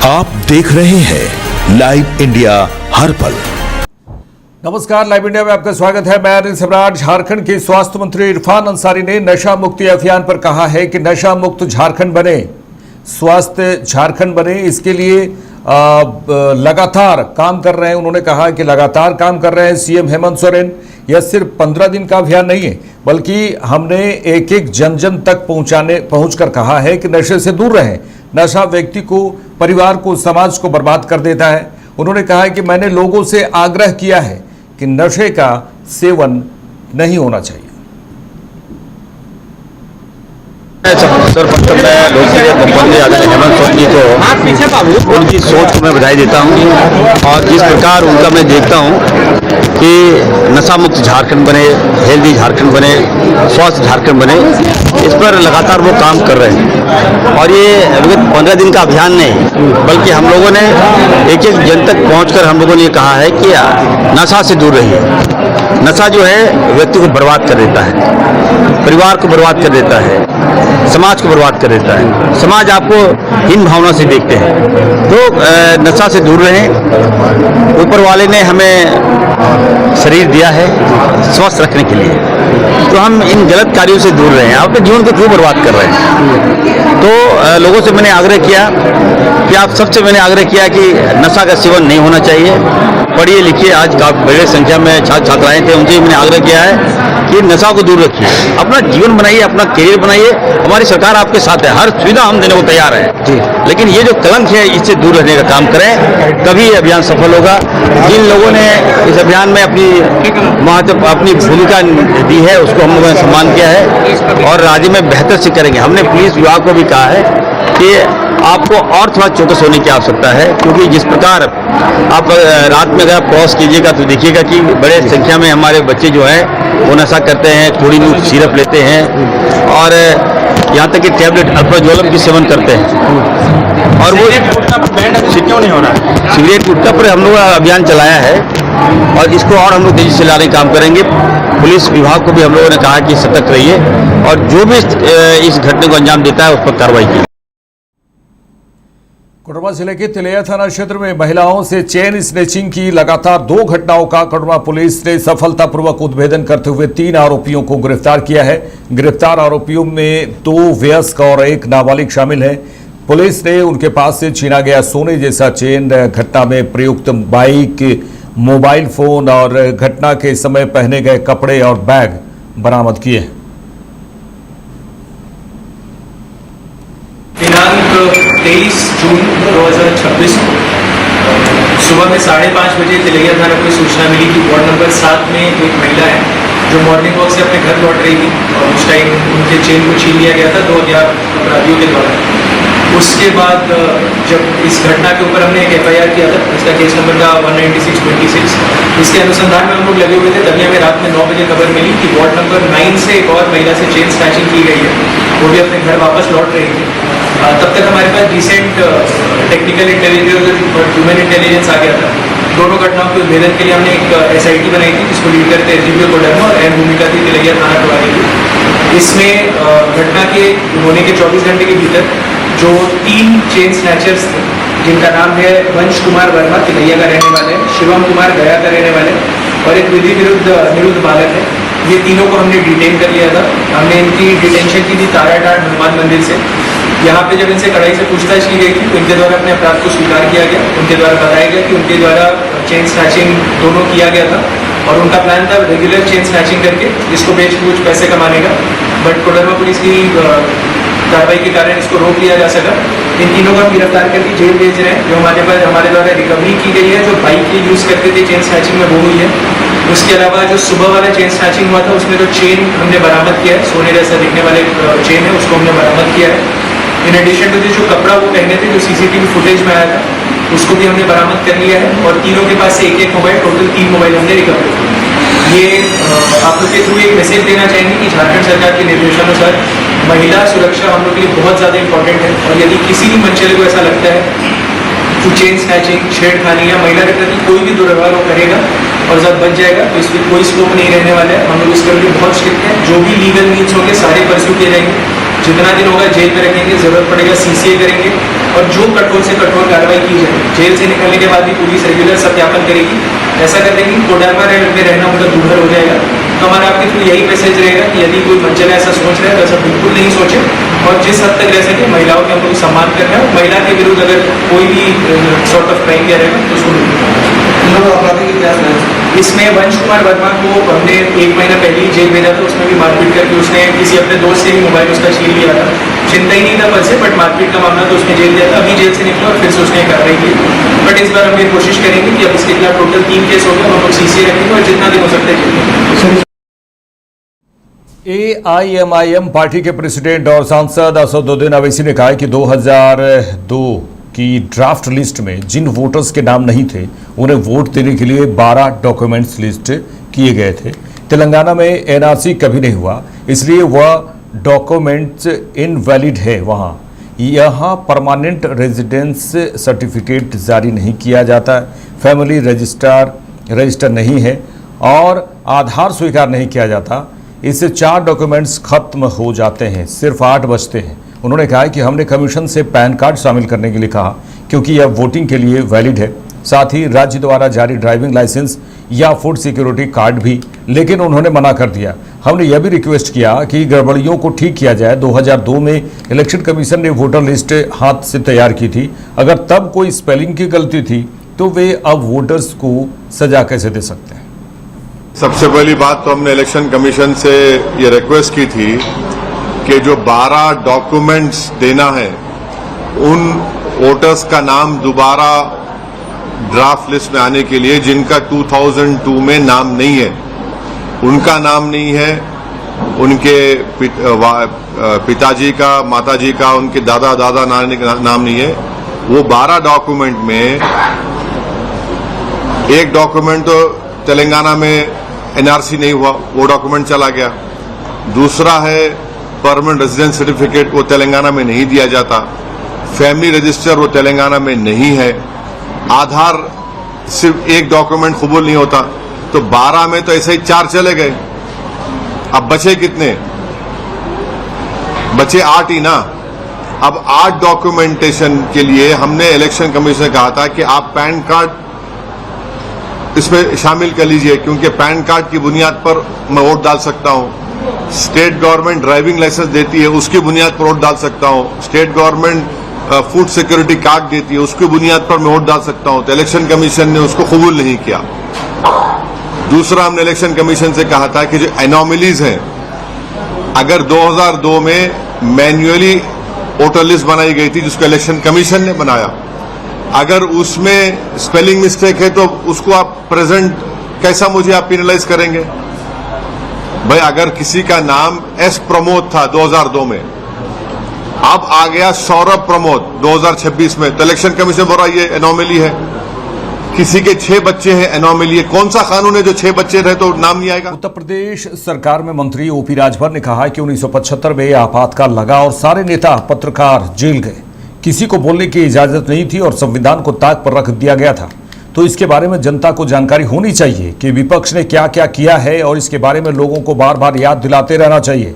आप देख रहे हैं लाइव इंडिया हर पल। नमस्कार, लाइव इंडिया में आपका स्वागत है। मैं अनिल सम्राट। झारखंड के स्वास्थ्य मंत्री इरफान अंसारी ने नशा मुक्ति अभियान पर कहा है कि नशा मुक्त झारखंड बने, स्वस्थ झारखंड बने, इसके लिए लगातार काम कर रहे हैं। उन्होंने कहा कि लगातार काम कर रहे हैं सीएम हेमंत सोरेन। यह सिर्फ 15 दिन का अभियान नहीं है, बल्कि हमने एक एक जन जन तक पहुंचकर कहा है कि नशे से दूर रहें। नशा व्यक्ति को, परिवार को, समाज को बर्बाद कर देता है। उन्होंने कहा है कि मैंने लोगों से आग्रह किया है कि नशे का सेवन नहीं होना चाहिए। सर्वप्रथम मैं लोकप्रिय मुख्यमंत्री आदरणीय हेमंत सोरेन जी को उनकी सोच को मैं बधाई देता हूं और जिस प्रकार उनका मैं देखता हूं कि नशा मुक्त झारखंड बने, हेल्दी झारखंड बने, स्वस्थ झारखंड बने, इस पर लगातार वो काम कर रहे हैं। और ये 15 दिन का अभियान नहीं, बल्कि हम लोगों ने एक एक जन तक पहुंचकर हम लोगों ने ये कहा है कि नशा से दूर रहिए। नशा जो है व्यक्ति को बर्बाद कर देता है, परिवार को बर्बाद कर देता है, समाज को बर्बाद कर देता है। समाज आपको हीन भावना से देखते हैं, तो नशा से दूर रहें। ऊपर वाले ने हमें शरीर दिया है स्वस्थ रखने के लिए, तो हम इन गलत कार्यों से दूर रहें। अपने जीवन को क्यों बर्बाद कर रहे हैं? तो लोगों से मैंने आग्रह किया कि आप सबसे मैंने आग्रह किया कि नशा का सेवन नहीं होना चाहिए। पढ़िए लिखिए, आज बड़े संख्या में छात्र छात्राएं थे, उनसे मैंने आग्रह किया है कि नशा को दूर रखिए, अपना जीवन बनाइए, अपना करियर बनाइए। हमारी सरकार आपके साथ है, हर सुविधा हम देने को तैयार है, लेकिन ये जो कलंक है इससे दूर रहने का काम करें, तभी ये अभियान सफल होगा। जिन लोगों ने इस अभियान में अपनी भूमिका दी है उसको हम लोगों ने सम्मान किया है और राज्य में बेहतर से करेंगे। हमने पुलिस विभाग को भी कहा है कि आपको और थोड़ा चौकस होने की आवश्यकता है, क्योंकि जिस प्रकार आप रात में अगर आप क्रॉस कीजिएगा तो देखिएगा कि बड़े संख्या में हमारे बच्चे जो है वो नशा करते हैं, थोड़ी न्यूज सिरप लेते हैं और यहाँ तक कि टैबलेट अल्प्राजोलम की सेवन करते हैं। और वो क्यों नहीं हो रहा है? सिगरेट गुटखा पर हम लोग अभियान चलाया है और इसको और हम लोग तेजी से लाने का काम करेंगे। पुलिस विभाग को भी हम लोगों ने कहा कि सतर्क रहिए और जो भी इस घटने को अंजाम देता है उस पर कार्रवाई की। कोडरमा जिले के तिलैया थाना क्षेत्र में महिलाओं से चेन स्नेचिंग की लगातार 2 घटनाओं का कोडरमा पुलिस ने सफलतापूर्वक उद्भेदन करते हुए 3 आरोपियों को गिरफ्तार किया है। गिरफ्तार आरोपियों में 2 वयस्क और 1 नाबालिग शामिल है। पुलिस ने उनके पास से छीना गया सोने जैसा चेन, घटना में प्रयुक्त बाइक, मोबाइल फोन और घटना के समय पहने गए कपड़े और बैग बरामद किए हैं। दिनांक 23 जून 2026 सुबह में 5:30 बजे तिलैया थाना को सूचना मिली कि वार्ड नंबर 7 में एक महिला है जो मॉर्निंग वॉक से अपने घर लौट रही थी और उस टाइम उनके चेन को छीन लिया गया था 2 अज्ञात अपराधियों के द्वारा। उसके बाद जब इस घटना के ऊपर हमने एक FIR किया था, इसका केस नंबर था 196/26। इसके अनुसंधान में हम लोग लगे हुए थे, तभी हमें रात में 9 बजे खबर मिली कि वार्ड नंबर 9 से एक और महिला से चेन स्नैचिंग की गई है, वो भी अपने घर वापस लौट रही थी। तब तक हमारे पास रिसेंट टेक्निकल इंटेलिजेंस और ह्यूमन इंटेलिजेंस आ गया था। दोनों घटनाओं के उद्भेदन के लिए हमने एक SIT बनाई थी जिसको लीड करते SDPO कोडरमा और अहम भूमिका थी तिलैया थाना प्रभारी की। इसमें घटना के होने के 24 घंटे के भीतर जो 3 चेन स्नैचर्स थे, जिनका नाम है वंश कुमार वर्मा तिलैया का रहने वाले, शिवम कुमार गया का रहने वाले और एक विधि विरुद्ध निरुद्ध बालक है, ये तीनों को हमने डिटेन कर लिया था। हमने इनकी डिटेंशन की थी ताराटाट हनुमान मंदिर से। यहाँ पे जब इनसे कड़ाई से पूछताछ की गई थी तो इनके द्वारा अपने अपराध को स्वीकार किया गया। उनके द्वारा बताया गया कि उनके द्वारा चेन स्नैचिंग दोनों किया गया था और उनका प्लान था रेगुलर चेन स्नैचिंग करके इसको बेच के कुछ पैसे कमाने का, बट कोडरमा पुलिस की कार्रवाई के कारण इसको रोक लिया जा सका। इन तीनों को हम गिरफ्तार करके जेल भेज रहे हैं। जो हमारे द्वारा रिकवरी की गई है, जो बाइक की यूज़ करते थे चेन स्नैचिंग में, वो हुई है। उसके अलावा जो सुबह वाला चेन स्नैचिंग हुआ था उसमें जो चेन हमने बरामद किया है, सोने जैसा दिखने वाले चेन है, उसको हमने बरामद किया है। इन एडिशन टू जो कपड़ा वो पहने थे, जो CCTV फुटेज में आया था, उसको भी हमने बरामद कर लिया है और तीनों के पास से एक मोबाइल, टोटल 3 मोबाइल हमने रिकवर किए। ये आप लोग के थ्रू एक मैसेज देना चाहेंगे कि झारखंड सरकार के निर्देशानुसार महिला सुरक्षा हम लोग के लिए बहुत ज़्यादा इंपॉर्टेंट है और यदि किसी भी मंचले को ऐसा लगता है कि चेन स्नैचिंग, छेड़खानी या महिला के प्रति कोई भी दुर्व्यवहार वो करेगा और जब बच जाएगा तो इसमें कोई स्कोप नहीं रहने वाला है। हम लोग इसके लिए बहुत स्ट्रिक्ट हैं। जो भी लीगल मीन्स होंगे सारे परस्यू किए जाएंगे। जितना दिन होगा जेल में रखेंगे, जरूरत पड़ेगा CCA करेंगे और जो कठोर से कठोर कार्रवाई की जाए। जेल से निकलने के बाद भी पुलिस रेगुलर सत्यापन करेगी। ऐसा करने की कोडरमा में रहना उनका दूभर हो जाएगा। तो हमारा आपके थ्रू यही मैसेज रहेगा कि यदि कोई मंचल ऐसा सोच रहा है तो ऐसा बिल्कुल नहीं सोचे, और जिस हद तक रह सके महिलाओं के हम लोग सम्मान कर रहे हैं। महिला के विरुद्ध अगर कोई भी सॉर्ट ऑफ क्राइम किया रहेगा तो उसको इसमें वंश कुमार वर्मा को हमने 1 महीना पहले ही जेल भेजा था। उसमें भी मारपीट करके उसने किसी अपने दोस्त से भी मोबाइल उसका छीन लिया था। चिंता ही नहीं था पर से, बट मारपीट का मामला तो उसने जेल दिया था। अभी जेल से निकला और फिर से उसने कार्रवाई की। बट इस बार हम ये कोशिश करेंगे कि अब इसके खिलाफ टोटल 3 केस हो गए, हम लोग सीसी रखेंगे और जितना दिन हो सकता है जेल। AIMIM पार्टी के प्रेसिडेंट और सांसद असदुद्दीन अवैसी ने कहा कि 2002 की ड्राफ्ट लिस्ट में जिन वोटर्स के नाम नहीं थे उन्हें वोट देने के लिए 12 डॉक्यूमेंट्स लिस्ट किए गए थे। तेलंगाना में NRC कभी नहीं हुआ, इसलिए वह डॉक्यूमेंट्स इनवैलिड है। यहाँ परमानेंट रेजिडेंस सर्टिफिकेट जारी नहीं किया जाता, फैमिली रजिस्टर नहीं है और आधार स्वीकार नहीं किया जाता। इससे 4 डॉक्यूमेंट्स खत्म हो जाते हैं, सिर्फ 8 बचते हैं। उन्होंने कहा कि हमने कमीशन से पैन कार्ड शामिल करने के लिए कहा क्योंकि यह वोटिंग के लिए वैलिड है, साथ ही राज्य द्वारा जारी ड्राइविंग लाइसेंस या फूड सिक्योरिटी कार्ड भी, लेकिन उन्होंने मना कर दिया। हमने यह भी रिक्वेस्ट किया कि गड़बड़ियों को ठीक किया जाए। 2002 में इलेक्शन कमीशन ने वोटर लिस्ट हाथ से तैयार की थी, अगर तब कोई स्पेलिंग की गलती थी तो वे अब वोटर्स को सजा कैसे दे सकते हैं। सबसे पहली बात तो हमने इलेक्शन कमीशन से ये रिक्वेस्ट की थी कि जो 12 डॉक्यूमेंट्स देना है उन वोटर्स का नाम दोबारा ड्राफ्ट लिस्ट में आने के लिए जिनका 2002 में नाम नहीं है, उनका नाम नहीं है, उनके पिताजी का, माताजी का, उनके दादा नानी का नाम नहीं है, वो 12 डॉक्यूमेंट में एक डॉक्यूमेंट तो तेलंगाना में NRC नहीं हुआ, वो डॉक्यूमेंट चला गया। दूसरा है परमानेंट रेजिडेंस सर्टिफिकेट, वो तेलंगाना में नहीं दिया जाता। फैमिली रजिस्टर वो तेलंगाना में नहीं है। आधार सिर्फ एक डॉक्यूमेंट कबूल नहीं होता। तो 12 में तो ऐसे ही 4 चले गए, अब बचे कितने? बचे 8 ही ना। अब 8 डॉक्यूमेंटेशन के लिए हमने इलेक्शन कमीशन से कहा था कि आप पैन कार्ड इसमें शामिल कर लीजिए, क्योंकि पैन कार्ड की बुनियाद पर मैं वोट डाल सकता हूं। स्टेट गवर्नमेंट ड्राइविंग लाइसेंस देती है, उसकी बुनियाद पर वोट डाल सकता हूं। State government food security card देती है, उसकी बुनियाद पर मैं वोट डाल सकता हूं। तो इलेक्शन कमीशन ने उसको कबूल नहीं किया। दूसरा, हमने इलेक्शन कमीशन से कहा था कि जो एनोमलीज हैं, अगर 2002 में मैन्युअली वोटर लिस्ट बनाई गई थी जिसको इलेक्शन कमीशन ने बनाया, अगर उसमें स्पेलिंग मिस्टेक है तो उसको आप प्रेजेंट कैसा मुझे आप पेनलाइज करेंगे? भाई, अगर किसी का नाम S प्रमोद था 2002 में, अब आ गया सौरभ प्रमोद 2026 में, तो इलेक्शन कमीशन बोल रहा ये एनोमली है। किसी के 6 बच्चे हैं, एनोमली है। कौन सा कानून है जो 6 बच्चे रहे तो नाम नहीं आएगा? उत्तर प्रदेश सरकार में मंत्री OP राजभर ने कहा कि 1975 में आपातकाल लगा और सारे नेता पत्रकार जेल गए, किसी को बोलने की इजाजत नहीं थी और संविधान को ताक पर रख दिया गया था। तो इसके बारे में जनता को जानकारी होनी चाहिए कि विपक्ष ने क्या क्या किया है और इसके बारे में लोगों को बार बार याद दिलाते रहना चाहिए।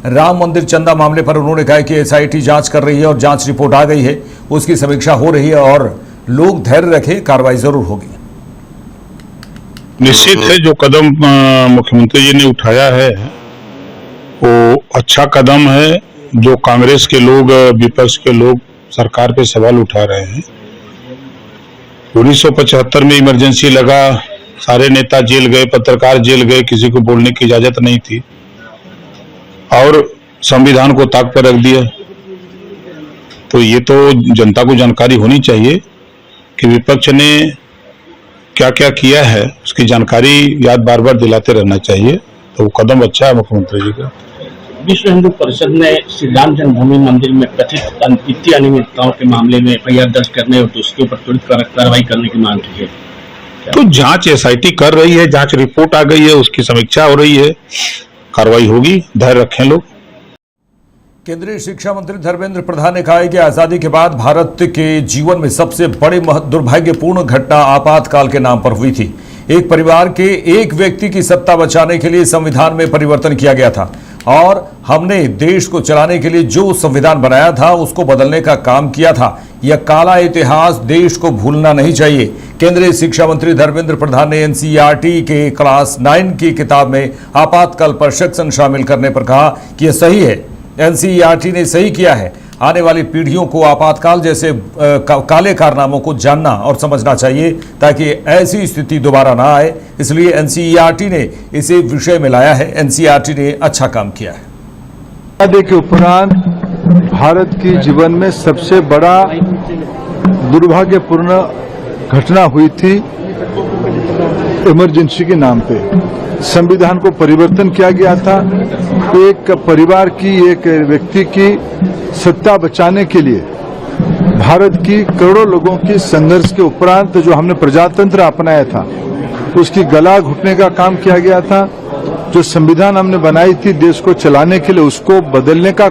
राम मंदिर चंदा मामले पर उन्होंने कहा कि SIT जांच कर रही है और जांच रिपोर्ट आ गई है, उसकी समीक्षा हो रही है और लोग धैर्य रखें, कार्रवाई जरूर होगी। निश्चित है जो कदम मुख्यमंत्री जी ने उठाया है वो अच्छा कदम है। जो कांग्रेस के लोग, विपक्ष के लोग सरकार पे सवाल उठा रहे हैं। 1975 में इमरजेंसी लगा, सारे नेता जेल गए, पत्रकार जेल गए, किसी को बोलने की इजाजत नहीं थी और संविधान को ताक पर रख दिया। तो ये तो जनता को जानकारी होनी चाहिए कि विपक्ष ने क्या क्या किया है, उसकी जानकारी याद बार बार दिलाते रहना चाहिए। तो वो कदम अच्छा है मुख्यमंत्री जी का। विश्व हिंदू परिषद ने श्री राम जन्मभूमि मंदिर में कथित वित्तीय अनियमितताओं के मामले में FIR दर्ज करने और दोषियों पर त्वरित कार्रवाई करने की मांग की है। तो जांच SIT कर रही है, जांच रिपोर्ट आ गई है, उसकी समीक्षा हो रही है, कार्रवाई होगी, धैर्य रखें लोग। केंद्रीय शिक्षा मंत्री धर्मेंद्र प्रधान ने कहा है कि आजादी के बाद भारत के जीवन में सबसे बड़ी दुर्भाग्यपूर्ण घटना आपातकाल के नाम पर हुई थी। एक परिवार के एक व्यक्ति की सत्ता बचाने के लिए संविधान में परिवर्तन किया गया था। और हमने देश को चलाने के लिए जो संविधान बनाया था उसको बदलने का काम किया था। यह काला इतिहास देश को भूलना नहीं चाहिए। केंद्रीय शिक्षा मंत्री धर्मेंद्र प्रधान ने एनसीईआरटी के क्लास 9 की किताब में आपातकाल पर सेक्शन शामिल करने पर कहा कि यह सही है। एनसीईआरटी ने सही किया है। आने वाली पीढ़ियों को आपातकाल जैसे काले कारनामों को जानना और समझना चाहिए ताकि ऐसी स्थिति दोबारा ना आए। इसलिए एनसीईआरटी ने इसे विषय में लाया है। एनसीईआरटी ने अच्छा काम किया है। आजादी के उपरांत भारत की जीवन में सबसे बड़ा दुर्भाग्यपूर्ण घटना हुई थी इमरजेंसी के नाम पे। संविधान को परिवर्तन किया गया था। एक परिवार की, एक व्यक्ति की सत्ता बचाने के लिए भारत की करोड़ों लोगों की संघर्ष के उपरांत जो हमने प्रजातंत्र अपनाया था उसकी गला घुटने का काम किया गया था। जो संविधान हमने बनाई थी देश को चलाने के लिए उसको बदलने का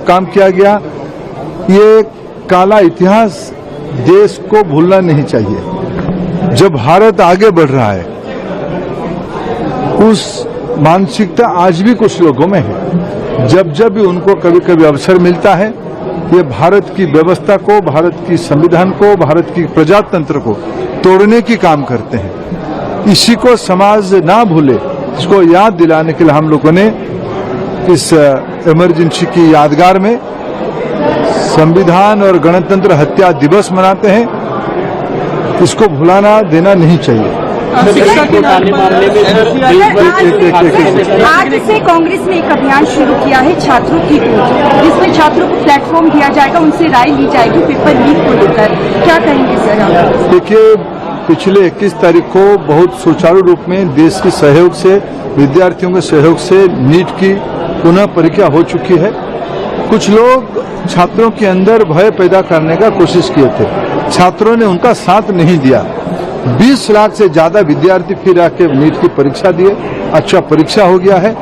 काम किया गया। ये काला इतिहास देश को भूलना नहीं चाहिए। जब भारत आगे बढ़ रहा है उस मानसिकता आज भी कुछ लोगों में है। जब जब भी उनको कभी कभी अवसर मिलता है ये भारत की व्यवस्था को, भारत की संविधान को, भारत की प्रजातंत्र को तोड़ने की काम करते हैं। इसी को समाज ना भूले, इसको याद दिलाने के लिए हम लोगों ने इस इमरजेंसी की यादगार में संविधान और गणतंत्र हत्या दिवस मनाते हैं। इसको भुलाना देना नहीं चाहिए। आज से कांग्रेस ने एक अभियान शुरू किया है छात्रों की गूंज, जिसमें छात्रों को प्लेटफॉर्म दिया जाएगा, उनसे राय ली जाएगी पेपर लीक को लेकर। क्या कहेंगे सर आप? देखिए, पिछले 21 तारीख को बहुत सुचारू रूप में देश के सहयोग से, विद्यार्थियों के सहयोग से नीट की पुनः परीक्षा हो चुकी है। कुछ लोग छात्रों के अंदर भय पैदा करने का कोशिश किए थे। छात्रों ने उनका साथ नहीं दिया। 20 लाख से ज्यादा विद्यार्थी फिर आके नीट की परीक्षा दिए। अच्छा परीक्षा हो गया है।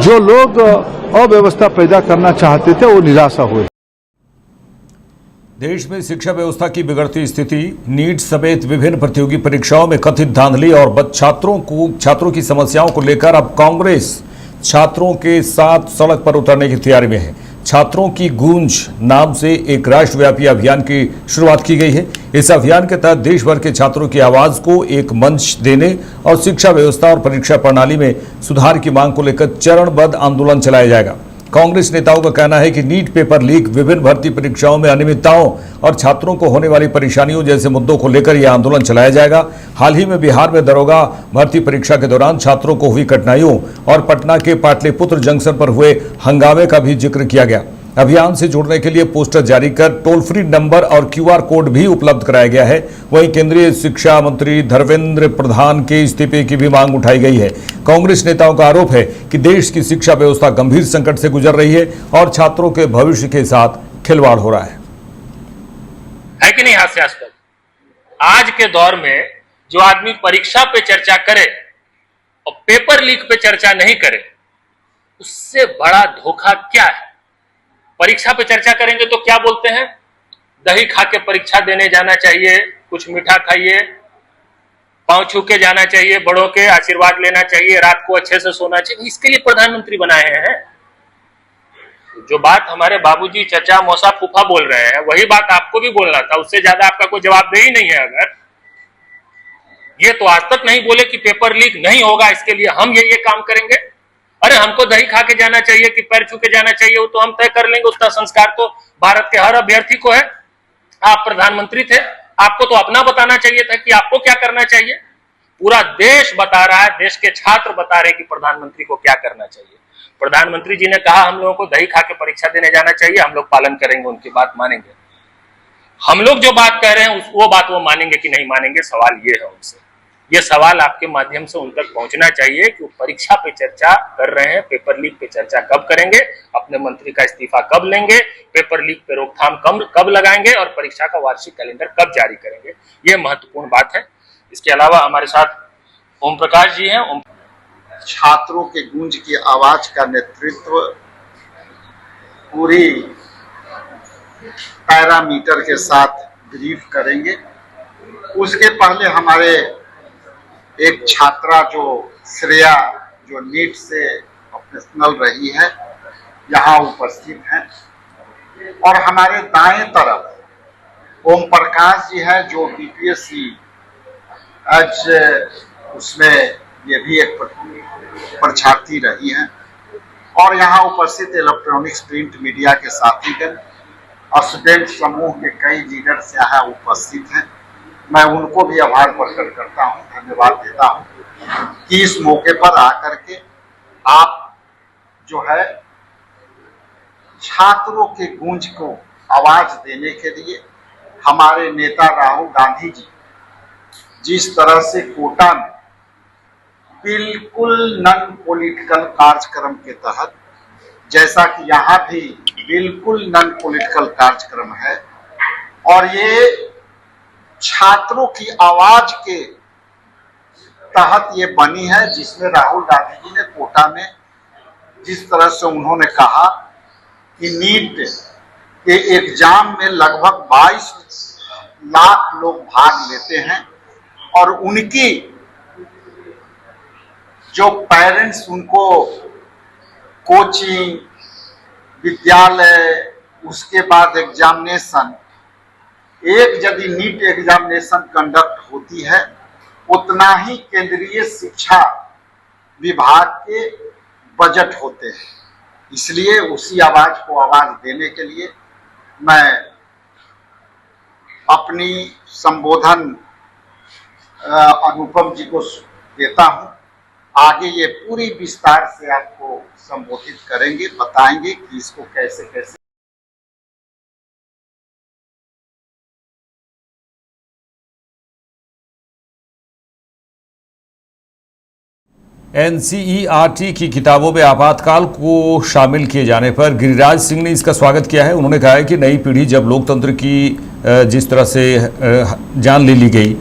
जो लोग अव्यवस्था पैदा करना चाहते थे वो निराशा हुए। देश में शिक्षा व्यवस्था की बिगड़ती स्थिति, नीट समेत विभिन्न प्रतियोगी परीक्षाओं में कथित धांधली और छात्रों की समस्याओं को लेकर अब कांग्रेस छात्रों के साथ सड़क पर उतरने की तैयारी में है। छात्रों की गूंज नाम से एक राष्ट्रव्यापी अभियान की शुरुआत की गई है। इस अभियान के तहत देश भर के छात्रों की आवाज को एक मंच देने और शिक्षा व्यवस्था और परीक्षा प्रणाली में सुधार की मांग को लेकर चरणबद्ध आंदोलन चलाया जाएगा। कांग्रेस नेताओं का कहना है कि नीट पेपर लीक, विभिन्न भर्ती परीक्षाओं में अनियमितताओं और छात्रों को होने वाली परेशानियों जैसे मुद्दों को लेकर यह आंदोलन चलाया जाएगा। हाल ही में बिहार में दरोगा भर्ती परीक्षा के दौरान छात्रों को हुई कठिनाइयों और पटना के पाटलिपुत्र जंक्शन पर हुए हंगामे का भी जिक्र किया गया। अभियान से जुड़ने के लिए पोस्टर जारी कर टोल फ्री नंबर और QR कोड भी उपलब्ध कराया गया है। वहीं केंद्रीय शिक्षा मंत्री धर्मेंद्र प्रधान के इस्तीफे की भी मांग उठाई गई है। कांग्रेस नेताओं का आरोप है कि देश की शिक्षा व्यवस्था गंभीर संकट से गुजर रही है और छात्रों के भविष्य के साथ खिलवाड़ हो रहा है कि नहीं हास्यास्पद? आज के दौर में जो आदमी परीक्षा पे चर्चा करे और पेपर लीक पे चर्चा नहीं करे, उससे बड़ा धोखा क्या है? परीक्षा पे चर्चा करेंगे तो क्या बोलते हैं? दही खा के परीक्षा देने जाना चाहिए, कुछ मीठा खाइए, पांव छू के जाना चाहिए, बड़ों के आशीर्वाद लेना चाहिए, रात को अच्छे से सोना चाहिए। इसके लिए प्रधानमंत्री बनाए हैं। जो बात हमारे बाबूजी, चचा, मौसा, फूफा बोल रहे हैं वही बात आपको भी बोलना था। उससे ज्यादा आपका कोई जवाबदेही नहीं है। अगर ये तो आज तक नहीं बोले कि पेपर लीक नहीं होगा, इसके लिए हम ये काम करेंगे। अरे हमको दही खा के जाना चाहिए कि पैर छू के जाना चाहिए, वो तो हम तय कर लेंगे। उतना संस्कार तो भारत के हर अभ्यर्थी को है। आप प्रधानमंत्री थे, आपको तो अपना बताना चाहिए था कि आपको क्या करना चाहिए। पूरा देश बता रहा है, देश के छात्र बता रहे हैं कि प्रधानमंत्री को क्या करना चाहिए। प्रधानमंत्री जी ने कहा हम लोगों को दही खा के परीक्षा देने जाना चाहिए, हम लोग पालन करेंगे, उनकी बात मानेंगे। हम लोग जो बात कह रहे हैं वो बात वो मानेंगे कि नहीं मानेंगे, सवाल ये है उनसे। ये सवाल आपके माध्यम से उन तक पहुंचना चाहिए कि वो परीक्षा पे चर्चा कर रहे हैं, पेपर लीक पे चर्चा कब करेंगे, अपने मंत्री का इस्तीफा कब लेंगे, पेपर लीक पे रोकथाम कब लगाएंगे और परीक्षा का वार्षिक कैलेंडर कब जारी करेंगे। ये महत्वपूर्ण बात है। इसके अलावा हमारे साथ ओम प्रकाश जी हैं। छात्रों के गूंज की आवाज का नेतृत्व पूरी पैरामीटर के साथ ब्रीफ करेंगे। उसके पहले हमारे एक छात्रा जो श्रेया, जो नीट से प्रोफेशनल रही है यहाँ उपस्थित हैं। और हमारे दाएं तरफ ओम प्रकाश जी है जो बीपीएससी आज उसमें ये भी एक परीक्षार्थी रही हैं। और यहाँ उपस्थित इलेक्ट्रॉनिक्स प्रिंट मीडिया के साथीगण, स्टूडेंट समूह के कई लीडर्स यहाँ उपस्थित हैं। मैं उनको भी आभार प्रकट करता हूँ, धन्यवाद देता हूँ कि इस मौके पर आकर के आप जो है छात्रों के गूंज को आवाज देने के लिए हमारे नेता राहुल गांधी जी जिस तरह से कोटा में बिल्कुल नॉन पॉलिटिकल कार्यक्रम के तहत, जैसा कि यहाँ भी बिल्कुल नॉन पॉलिटिकल कार्यक्रम है और ये छात्रों की आवाज के तहत ये बनी है, जिसमें राहुल गांधी जी ने कोटा में जिस तरह से उन्होंने कहा कि नीट के एग्जाम में लगभग 22 लाख लोग भाग लेते हैं और उनकी जो पेरेंट्स उनको कोचिंग, विद्यालय, उसके बाद एग्जामिनेशन, एक यदि नीट एग्जामिनेशन कंडक्ट होती है उतना ही केंद्रीय शिक्षा विभाग के बजट होते हैं। इसलिए उसी आवाज को आवाज देने के लिए मैं अपनी संबोधन अनुपम जी को देता हूं। आगे ये पूरी विस्तार से आपको संबोधित करेंगे, बताएंगे कि इसको कैसे कैसे। एनसीईआरटी की किताबों में आपातकाल को शामिल किए जाने पर गिरिराज सिंह ने इसका स्वागत किया है। उन्होंने कहा है कि नई पीढ़ी जब लोकतंत्र की जिस तरह से जान ले ली गई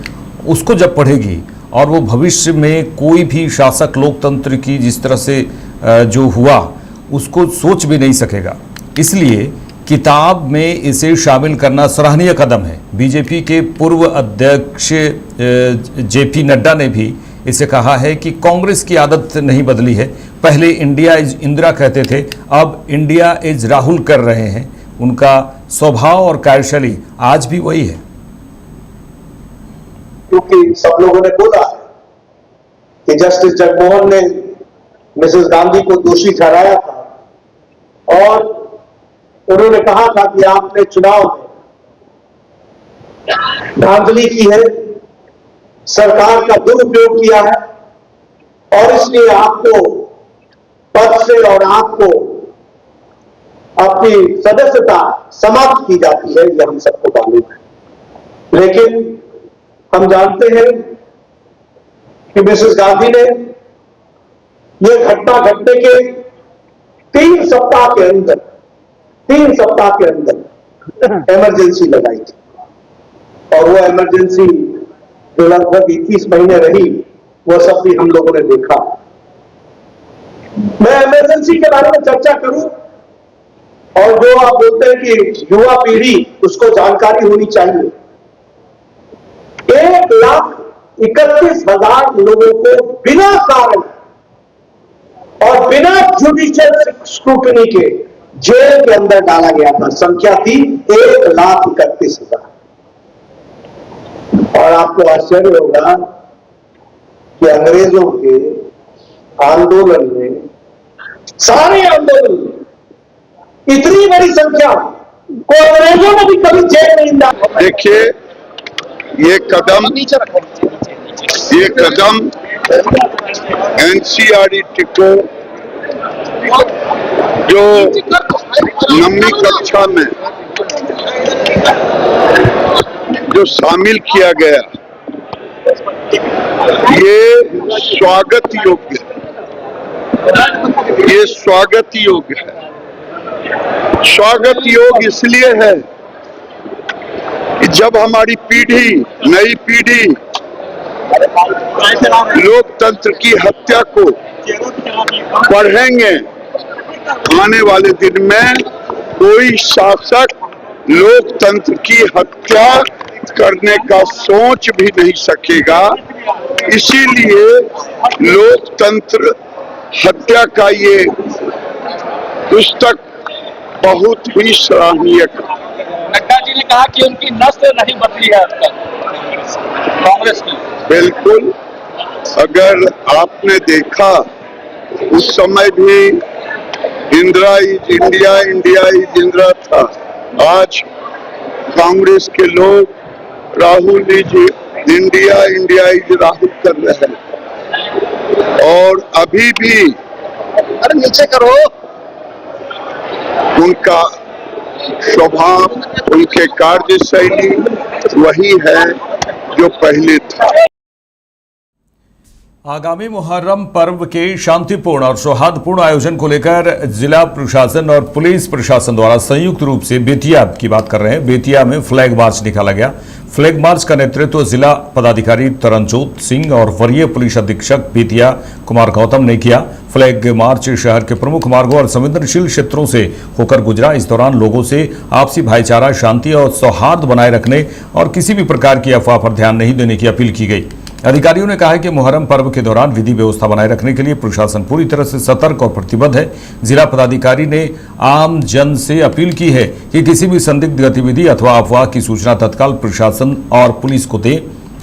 उसको जब पढ़ेगी और वो भविष्य में कोई भी शासक लोकतंत्र की जिस तरह से जो हुआ उसको सोच भी नहीं सकेगा, इसलिए किताब में इसे शामिल करना सराहनीय कदम है। बीजेपी के पूर्व अध्यक्ष जेपी नड्डा ने भी इसे कहा है कि कांग्रेस की आदत नहीं बदली है। पहले इंडिया इज इंदिरा कहते थे, अब इंडिया इज राहुल कर रहे हैं। उनका स्वभाव और कार्यशैली आज भी वही है। क्योंकि सब लोगों ने बोला कि जस्टिस जगमोहन ने मिसेस गांधी को दोषी ठहराया था और उन्होंने कहा था कि आपने चुनाव में धांधली की है, सरकार का दुरुपयोग किया है और इसलिए आपको पद से और आपको अपनी सदस्यता समाप्त की जाती है, यह हम सबको मालूम है। लेकिन हम जानते हैं कि मिसेस गांधी ने यह घटना घटने के 3 सप्ताह के अंदर इमरजेंसी लगाई थी और वो इमरजेंसी जो लगभग 21 महीने रही, वो सब भी हम लोगों ने देखा। मैं इमरजेंसी के बारे में चर्चा करूं और जो आप बोलते हैं कि युवा पीढ़ी उसको जानकारी होनी चाहिए। 1,31,000 लोगों को बिना कारण और बिना जुडिशियल स्क्रूटनी के जेल के अंदर डाला गया था। संख्या थी 1,31,000। और आपको आश्चर्य होगा कि अंग्रेजों के आंदोलन में, सारे आंदोलन में इतनी बड़ी संख्या को अंग्रेजों ने भी कभी जेल नहीं डाला। देखिए, ये कदम एनसीईआरटी को जो 9वीं कक्षा में जो शामिल किया गया, ये स्वागत योग्य है। ये स्वागत योग्य है। स्वागत योग्य इसलिए है कि जब हमारी पीढ़ी, नई पीढ़ी लोकतंत्र की हत्या को पढ़ेंगे, आने वाले दिन में कोई शासक लोकतंत्र की हत्या करने का सोच भी नहीं सकेगा। इसीलिए लोकतंत्र हत्या का ये पुस्तक बहुत ही सराहनीय। नड्डा जी ने कहा कि उनकी नस्ल नहीं बदली है अब तक कांग्रेस की। बिल्कुल, अगर आपने देखा उस समय भी Indira is India, India is Indira था। आज कांग्रेस के लोग Rahul is India, India is Rahul कर रहे हैं और अभी भी अरे नीचे करो। उनका स्वभाव, उनके कार्यशैली वही है जो पहले था। आगामी मुहर्रम पर्व के शांतिपूर्ण और सौहार्दपूर्ण आयोजन को लेकर जिला प्रशासन और पुलिस प्रशासन द्वारा संयुक्त रूप से बेतिया की बात कर रहे हैं। बेतिया में फ्लैग मार्च निकाला गया। फ्लैग मार्च का नेतृत्व जिला पदाधिकारी तरनजोत सिंह और वरीय पुलिस अधीक्षक बेतिया कुमार गौतम ने किया। फ्लैग मार्च शहर के प्रमुख मार्गों और संवेदनशील क्षेत्रों से होकर गुजरा। इस दौरान लोगों से आपसी भाईचारा, शांति और सौहार्द बनाए रखने और किसी भी प्रकार की अफवाह पर ध्यान नहीं देने की अपील की गई। अधिकारियों ने कहा है कि मुहर्रम पर्व के दौरान विधि व्यवस्था बनाए रखने के लिए प्रशासन पूरी तरह से सतर्क और प्रतिबद्ध है। जिला पदाधिकारी ने आम जन से अपील की है कि किसी भी संदिग्ध गतिविधि अथवा अफवाह की सूचना तत्काल प्रशासन और पुलिस को दें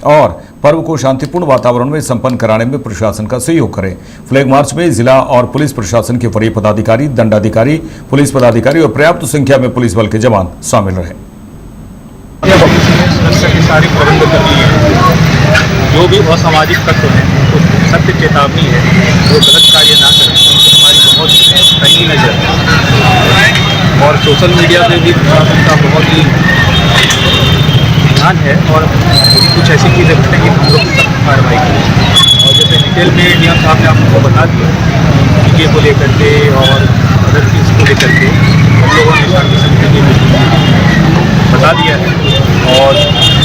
और पर्व को शांतिपूर्ण वातावरण में संपन्न कराने में प्रशासन का सहयोग करें। फ्लैग मार्च में जिला और पुलिस प्रशासन के वरीय पदाधिकारी, दंडाधिकारी, पुलिस पदाधिकारी और पर्याप्त संख्या में पुलिस बल के जवान शामिल रहे। सारी प्रबंध कर दिए हैं। जो भी असामाजिक तत्व हैं उनको सत्य चेतावनी है, वो गलत कार्य ना करें। हमारी बहुत पैनी नजर है और सोशल मीडिया पे भी प्रशासन का बहुत ही ध्यान है और कुछ ऐसी चीज़ें घटेंगी हम लोग सख्त कार्रवाई करें। और जैसे डिटेल में नियम साहब ने आपको बता दिया टीके को लेकर के और अदर चीज़ को लेकर के हम लोगों ने शांति समिति की बता दिया है और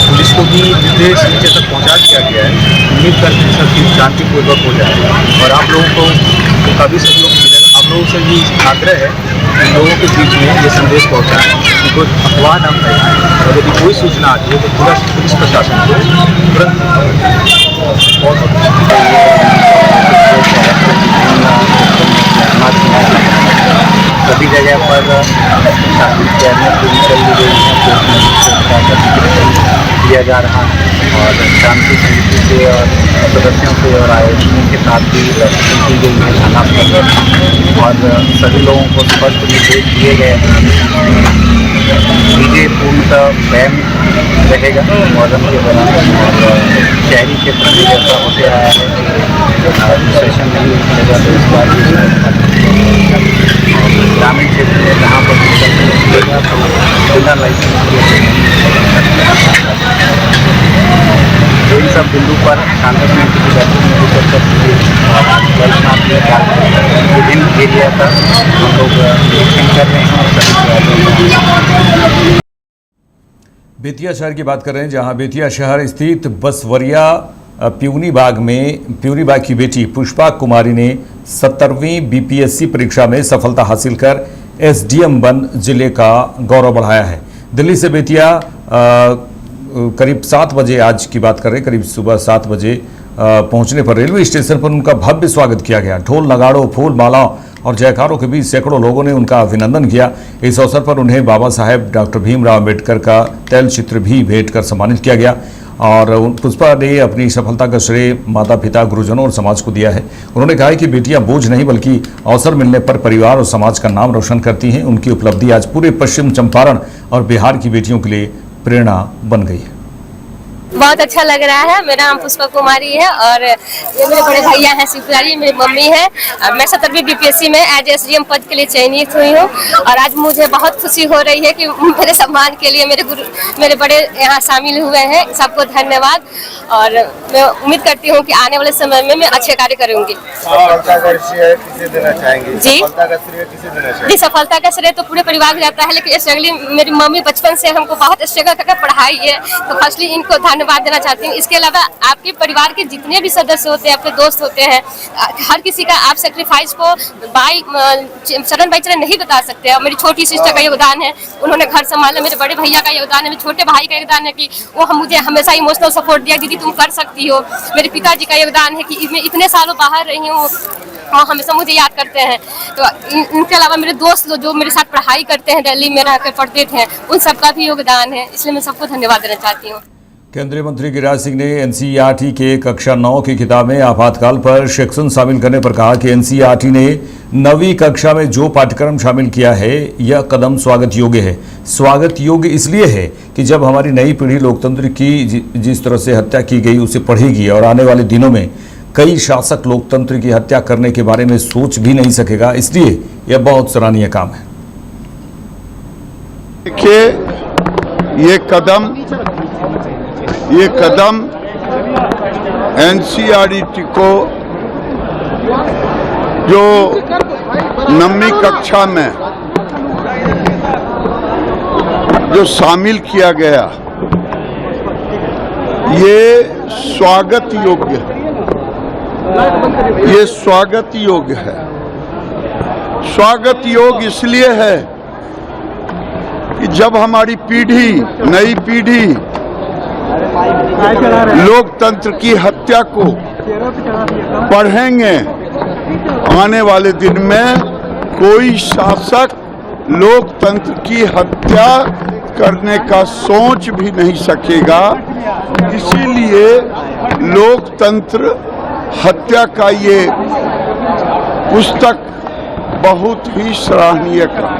पुलिस को भी निर्देश नीचे तक पहुंचा दिया गया है। उम्मीद करते हैं सब चीज़ शांतिपूर्वक हो जाए और आप लोगों को उनका भी सहयोग मिलेगा। आप लोगों से भी आग्रह है कि लोगों के बीच में ये संदेश पहुँचाएँ कि कोई अफवाह न फैलाएँ और यदि कोई सूचना आती है तो पूरा पुलिस प्रशासन को तुरंत सभी जगह पर किया जा रहा है और शांति समिति से और सदस्यों से और आयोजकों के साथ भी बैठकें की गई है थाना पर और सभी लोगों को स्पष्ट निर्देश दिए गए हैं। चीज़ें पूर्णतः बैन रहेगा मौसम के दौरान और शहरी क्षेत्र में जैसा होते रहा है सेशन नहीं मिलेगा तो इस बार ग्रामीण क्षेत्र में जहाँ पर मिलेगा तो बिना लाइसेंस तो इन सब बिंदु पर शांति समिति की बैठक में विभिन्न एरिया पर हम लोग निरीक्षण कर रहे हैं और सभी बेतिया शहर की बात कर रहे हैं, जहां बेतिया शहर स्थित बसवरिया प्यूनी बाग की बेटी पुष्पा कुमारी ने 17वीं बीपीएससी परीक्षा में सफलता हासिल कर एसडीएम बन जिले का गौरव बढ़ाया है। दिल्ली से बेतिया करीब 7 बजे, आज की बात कर रहे हैं, करीब सुबह 7 बजे पहुंचने पर रेलवे स्टेशन पर उनका भव्य स्वागत किया गया। ढोल, नगाड़ों, फूल मालाओं और जयकारों के बीच सैकड़ों लोगों ने उनका अभिनंदन किया। इस अवसर पर उन्हें बाबा साहेब डॉक्टर भीमराव अम्बेडकर का तैल चित्र भी भेंट कर सम्मानित किया गया और पुष्पा ने अपनी सफलता का श्रेय माता पिता, गुरुजनों और समाज को दिया है। उन्होंने कहा है कि बेटियां बोझ नहीं बल्कि अवसर मिलने पर परिवार और समाज का नाम रोशन करती हैं। उनकी उपलब्धि आज पूरे पश्चिम चंपारण और बिहार की बेटियों के लिए प्रेरणा बन गई है। बहुत अच्छा लग रहा है। मेरा नाम पुष्पा कुमारी है और ये मेरे बड़े भैया हैं शिवपुरारी, मेरी मम्मी है। मैं 17वीं बीपीएससी में एज एसडीएम पद के लिए चयनित हुई हूँ और आज मुझे बहुत खुशी हो रही है कि मेरे सम्मान के लिए मेरे बड़े यहाँ शामिल हुए हैं। सबको धन्यवाद और मैं उम्मीद करती हूँ कि आने वाले समय में मैं अच्छे कार्य करूँगी। जी, सफलता का श्रेय तो पूरे परिवार को जाता है, लेकिन स्ट्रगली मेरी मम्मी बचपन से हमको बहुत स्ट्रगल करके पढ़ाई है, तो फर्स्टली इनको धन्यवाद देना चाहती हूँ। इसके अलावा आपके परिवार के जितने भी सदस्य होते हैं, आपके दोस्त होते हैं, हर किसी का आप सेक्रीफाइस को चरण बाई चरण नहीं बता सकते। और मेरी छोटी सिस्टर का योगदान है, उन्होंने घर संभाला। मेरे बड़े भैया का योगदान है, मेरे छोटे भाई का योगदान है कि वो मुझे हमेशा इमोशनल सपोर्ट दिया, दीदी तुम कर सकती हो। मेरे पिताजी का योगदान है कि मैं इतने सालों बाहर रही हूँ, और हमेशा मुझे याद करते हैं। तो इनके अलावा मेरे दोस्त लोग जो मेरे साथ पढ़ाई करते हैं, दिल्ली में रह कर पढ़ते थे, उन सबका भी योगदान है, इसलिए मैं सबको धन्यवाद देना चाहती हूँ। केंद्रीय मंत्री गिरिराज सिंह ने एनसीईआरटी के कक्षा 9 की किताब में आपातकाल पर सेक्शन शामिल करने पर कहा कि एनसीईआरटी ने 9वीं कक्षा में जो पाठ्यक्रम शामिल किया है यह कदम स्वागत योग्य है। स्वागत योग्य इसलिए है कि जब हमारी नई पीढ़ी लोकतंत्र की जिस तरह से हत्या की गई उसे पढ़ेगी और आने वाले दिनों में कई शासक लोकतंत्र की हत्या करने के बारे में सोच भी नहीं सकेगा, इसलिए यह बहुत सराहनीय काम है। देखिए, ये कदम एनसीईआरटी को जो 9वीं कक्षा में जो शामिल किया गया, ये स्वागत योग्य है। ये स्वागत योग्य है। स्वागत योग्य इसलिए है कि जब हमारी पीढ़ी, नई पीढ़ी लोकतंत्र की हत्या को पढ़ेंगे, आने वाले दिन में कोई शासक लोकतंत्र की हत्या करने का सोच भी नहीं सकेगा। इसीलिए लोकतंत्र हत्या का ये पुस्तक बहुत ही सराहनीय है।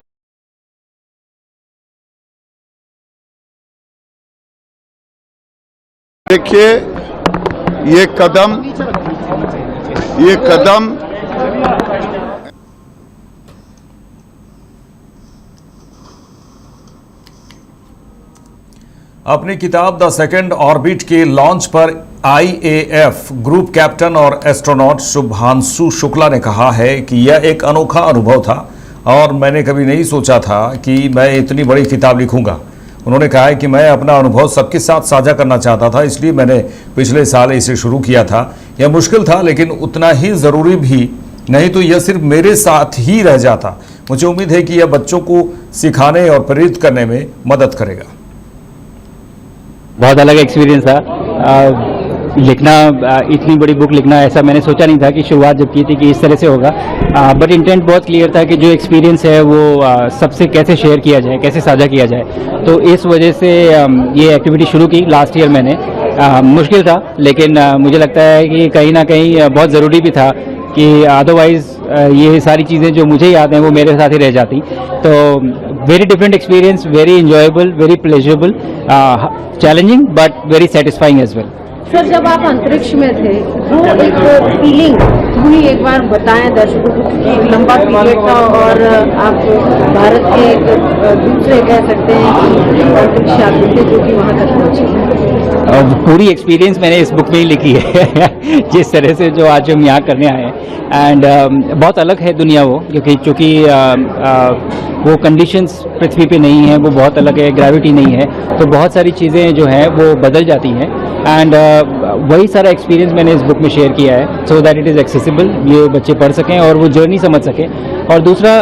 देखिए, ये कदम अपनी किताब द सेकंड ऑर्बिट के लॉन्च पर आईएएफ ग्रुप कैप्टन और एस्ट्रोनॉट शुभांशु शुक्ला ने कहा है कि यह एक अनोखा अनुभव था और मैंने कभी नहीं सोचा था कि मैं इतनी बड़ी किताब लिखूंगा। उन्होंने कहा है कि मैं अपना अनुभव सबके साथ साझा करना चाहता था, इसलिए मैंने पिछले साल इसे शुरू किया था। यह मुश्किल था लेकिन उतना ही ज़रूरी भी, नहीं तो यह सिर्फ मेरे साथ ही रह जाता। मुझे उम्मीद है कि यह बच्चों को सिखाने और प्रेरित करने में मदद करेगा। बहुत अलग एक्सपीरियंस था लिखना, इतनी बड़ी बुक लिखना, ऐसा मैंने सोचा नहीं था कि शुरुआत जब की थी कि इस तरह से होगा। बट इंटेंट बहुत क्लियर था कि जो एक्सपीरियंस है वो सबसे कैसे शेयर किया जाए, कैसे साझा किया जाए। तो इस वजह से ये एक्टिविटी शुरू की लास्ट ईयर मैंने। मुश्किल था लेकिन मुझे लगता है कि कहीं ना कहीं बहुत ज़रूरी भी था कि अदरवाइज़ ये सारी चीज़ें जो मुझे याद हैं वो मेरे साथ ही रह जाती। तो very different experience, very enjoyable, very pleasurable, challenging but very satisfying as well. Sir, जब आप अंतरिक्ष में थे वो एक फीलिंग पूरी एक बार बताएं दर्शकों को, क्योंकि एक लंबा पीरियड था और आप भारत के एक दूसरे कह सकते हैं कि अंतरिक्ष यात्री थे जो कि वहाँ तक पहुँचे। पूरी एक्सपीरियंस मैंने इस बुक में ही लिखी है जिस तरह से जो आज हम यहाँ करने आए हैं। एंड बहुत अलग है दुनिया वो, क्योंकि चूँकि वो कंडीशंस पृथ्वी पे नहीं है, वो बहुत अलग है, ग्रेविटी नहीं है, तो बहुत सारी चीज़ें जो हैं वो बदल जाती हैं। एंड वही सारा एक्सपीरियंस मैंने इस बुक में शेयर किया है so that it is accessible, ये बच्चे पढ़ सकें और वो जर्नी समझ सकें। और दूसरा,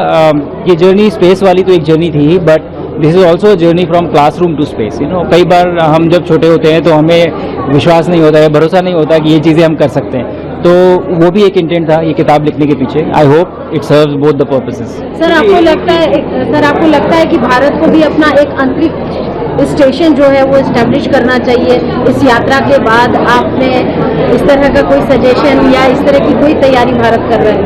ये जर्नी स्पेस वाली तो एक जर्नी थी ही, but this is also a journey from classroom to space. कई बार हम जब छोटे होते हैं तो हमें विश्वास नहीं होता है, भरोसा नहीं होता कि ये चीज़ें हम कर सकते हैं। तो वो भी एक इंटेंट था ये किताब लिखने के पीछे। I hope it serves both the purposes. Sir, आपको लगता है कि भारत को भी अपना एक अंतरिक्ष स्टेशन जो है वो इस्टेब्लिश करना चाहिए? इस यात्रा के बाद आपने इस तरह का कोई सजेशन या इस तरह की कोई तैयारी भारत कर रहे हैं?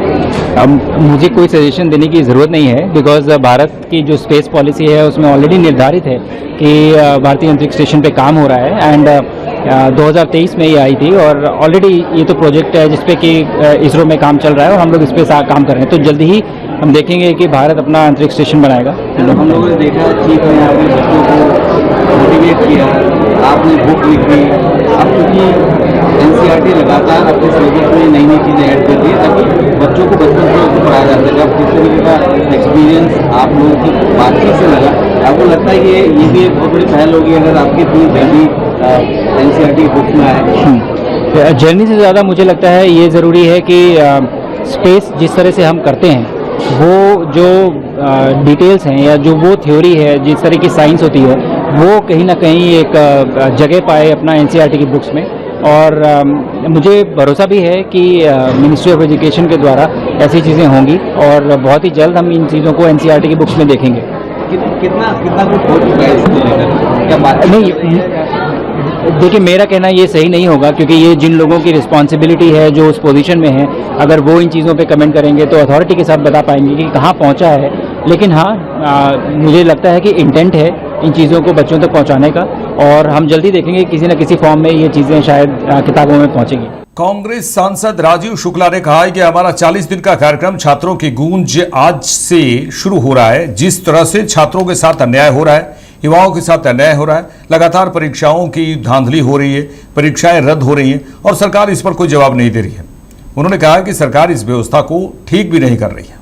अब मुझे कोई सजेशन देने की ज़रूरत नहीं है, बिकॉज भारत की जो स्पेस पॉलिसी है उसमें ऑलरेडी निर्धारित है कि भारतीय अंतरिक्ष स्टेशन पे काम हो रहा है। एंड 2023 में ये आई थी और ऑलरेडी ये तो प्रोजेक्ट है जिसपे कि इसरो में काम चल रहा है और हम लोग इस पर काम कर रहे हैं। तो जल्दी ही हम देखेंगे कि भारत अपना अंतरिक्ष स्टेशन बनाएगा। हम लोगों ने देखा ठीक है, आपने बच्चों को मोटिवेट किया, आपने बुक लिखी। अब क्योंकि एनसीईआरटी लगातार अपने सिलेबस में नई नई चीज़ें ऐड कर दी ताकि बच्चों को बचपन से उसको पढ़ाया जा सके। अब किस तरीके का एक्सपीरियंस आप लोगों की बातचीत से लगा, आपको लगता है कि ये भी एक बहुत बड़ी पहल होगी अगर आपकी पूरी जर्नी एनसीईआरटी बुक्स में आए? जर्नी से ज़्यादा मुझे लगता है ये ज़रूरी है कि स्पेस जिस तरह से हम करते हैं वो जो डिटेल्स हैं या जो वो थ्योरी है, जिस तरह की साइंस होती है, वो कहीं ना कहीं एक जगह पाए अपना एनसीईआरटी की बुक्स में। और मुझे भरोसा भी है कि मिनिस्ट्री ऑफ एजुकेशन के द्वारा ऐसी चीज़ें होंगी और बहुत ही जल्द हम इन चीज़ों को एनसीईआरटी की बुक्स में देखेंगे। कितना कुछ हो चुका है इसको लेकर, क्या बात नहीं, देखिए मेरा कहना ये सही नहीं होगा क्योंकि ये जिन लोगों की रिस्पॉन्सिबिलिटी है जो उस पोजीशन में है, अगर वो इन चीज़ों पे कमेंट करेंगे तो अथॉरिटी के साथ बता पाएंगे कि कहाँ पहुँचा है। लेकिन हाँ, मुझे लगता है कि इंटेंट है इन चीज़ों को बच्चों तक पहुँचाने का और हम जल्दी देखेंगे किसी न किसी फॉर्म में ये चीज़ें शायद किताबों में पहुँचेंगी। कांग्रेस सांसद राजीव शुक्ला ने कहा है कि हमारा 40 दिन का कार्यक्रम छात्रों की गूंज आज से शुरू हो रहा है। जिस तरह से छात्रों के साथ अन्याय हो रहा है, युवाओं के साथ अन्याय हो रहा है, लगातार परीक्षाओं की धांधली हो रही है, परीक्षाएं रद्द हो रही हैं और सरकार इस पर कोई जवाब नहीं दे रही है। उन्होंने कहा कि सरकार इस व्यवस्था को ठीक भी नहीं कर रही है।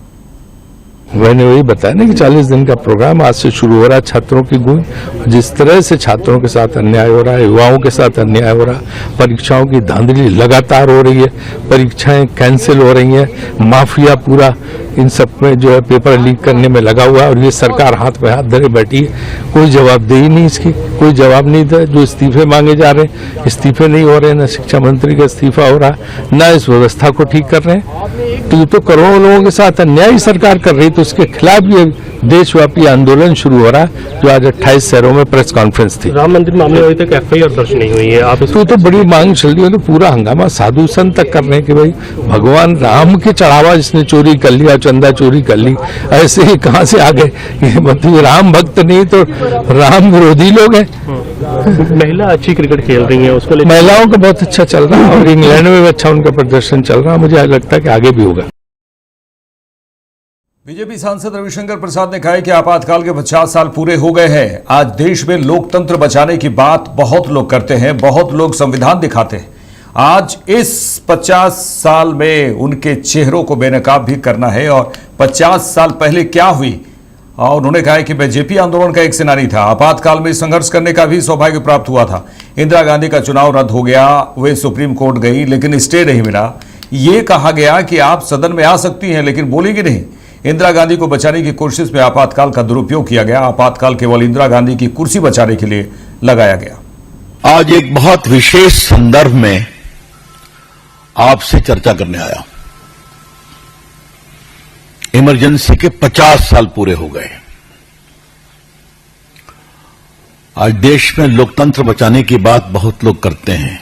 मैंने वही बताया ना कि 40 दिन का प्रोग्राम आज से शुरू हो रहा है। छात्रों की गूंज, जिस तरह से छात्रों के साथ अन्याय हो रहा है, युवाओं के साथ अन्याय हो रहा है, परीक्षाओं की धांधली लगातार हो रही है, परीक्षाएं कैंसिल हो रही हैं, माफिया पूरा इन सब में जो है पेपर लीक करने में लगा हुआ है और ये सरकार हाथ में हाथ धरे बैठी है। कोई जवाबदेही नहीं, इसकी कोई जवाब नहीं था। जो इस्तीफे मांगे जा रहे हैं, इस्तीफे नहीं हो रहे, न शिक्षा मंत्री का इस्तीफा हो रहा है, न इस व्यवस्था को ठीक कर रहे हैं। तो ये तो करोड़ों लोगों के साथ अन्याय सरकार कर रही है, तो उसके खिलाफ ये देशव्यापी आंदोलन शुरू हो रहा है, जो आज 28 शहरों में प्रेस कॉन्फ्रेंस थी। राम मंदिर मामले में अभी तक एफआईआर दर्ज नहीं हुई है, आप तो बड़ी मांग चल रही है। तो पूरा हंगामा साधु संत तक कर रहे हैं कि भाई भगवान राम के चढ़ावा जिसने चोरी कर लिया, चंदा चोरी कर ली, ऐसे ही कहां से आ गए? मतलब राम भक्त नहीं तो राम विरोधी लोग हैं। महिला अच्छी क्रिकेट खेल रही है, उसको महिलाओं का बहुत अच्छा चल रहा है और इंग्लैंड में भी अच्छा उनका प्रदर्शन चल रहा है। मुझे लगता है कि आगे भी होगा। बीजेपी सांसद रविशंकर प्रसाद ने कहा है कि आपातकाल के 50 साल पूरे हो गए हैं। आज देश में लोकतंत्र बचाने की बात बहुत लोग करते हैं, बहुत लोग संविधान दिखाते हैं। आज इस 50 साल में उनके चेहरों को बेनकाब भी करना है। और 50 साल पहले क्या हुई, और उन्होंने कहा है कि मैं जेपी आंदोलन का एक सेनानी था, आपातकाल में संघर्ष करने का भी सौभाग्य प्राप्त हुआ था। इंदिरा गांधी का चुनाव रद्द हो गया, वे सुप्रीम कोर्ट गई लेकिन स्टे नहीं मिला। ये कहा गया कि आप सदन में आ सकती हैं लेकिन बोलेगी नहीं। इंदिरा गांधी को बचाने की कोशिश में आपातकाल का दुरुपयोग किया गया। आपातकाल केवल इंदिरा गांधी की कुर्सी बचाने के लिए लगाया गया। आज एक बहुत विशेष संदर्भ में आपसे चर्चा करने आया। इमरजेंसी के 50 साल पूरे हो गए। आज देश में लोकतंत्र बचाने की बात बहुत लोग करते हैं,